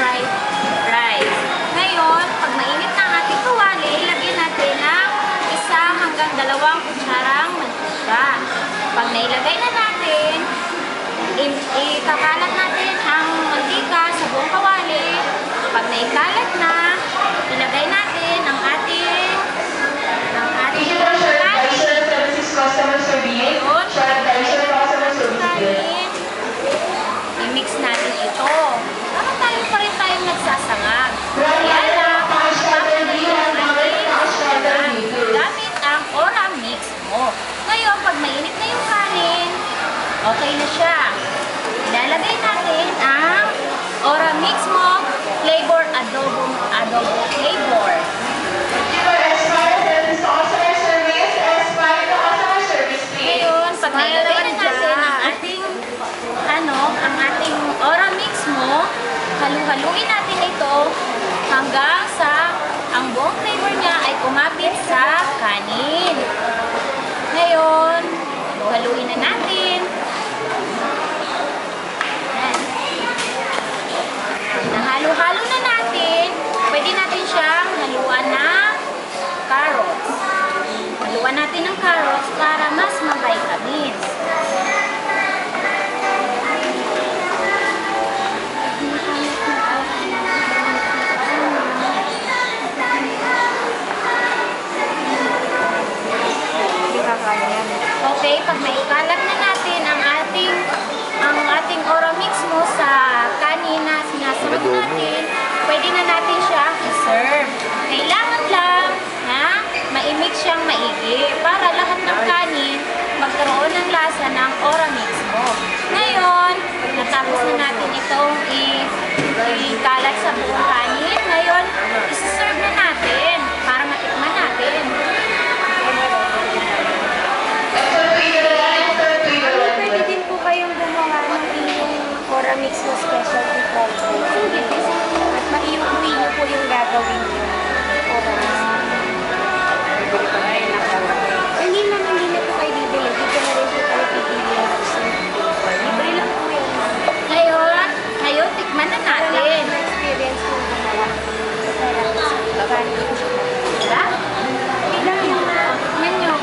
fried rice. Ngayon, pag mainit na ang ating kawali, ilagyan natin ng 1 hanggang 2 kutsarang mantika. Pag nailagay na natin, ikakalat natin ang mantika sa buong kawali. Pag naikalat na, ilagay natin ang ating i-mix natin ito. Para tayo pa rin tayong nagsasangag. Kaya na, gamit ang Oramix mo. Ngayon, pag mainit na yung kanin, okay na siya. Ilalagay natin ang Oramix mo flavor adobo flavor. Ngayon, pag nailagay na natin ang ating Oramix mo, halu-haluin natin ito hanggang sa ang buong flavor niya ay kumapit sa kanin. Ngayon, haluin na natin. Nahalo-halo na natin, pwede natin siyang haluan ng carrots. Haluan natin ng carrots para mas ma-vitamins. Okay, pag naikalat na natin ang ating Oramix mo sa kanin na sinasarap natin, pwede na natin siya i-serve. Kailangan lang na ma-mix siyang maigi para lahat ng kanin magkaroon ng lasa ng Oramix mo. Ngayon, natapos na natin itong ikalat sa buong kanin. Ngayon, isi-serve na natin para matikman natin. Pwede din po kayong gumawa ng inyong Oramix na specialty cocktail. At maiuwi niyo po yung gagawin niyo. Oramix. Hindi na po kayo bibili. Dito na rin po kayo pipili. Libre lang po yun. Ngayon, tikman na natin. Experience po gumawa. Diba? Tikman nyo.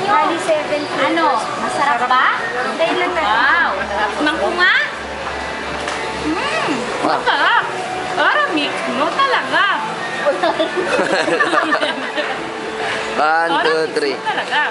Bali 7 Ano? Masarap ba? Dahil lang natin. Wow! Tikman ko nga? Masarap! Oramix mo talaga! 1, 2, 3. Talaga.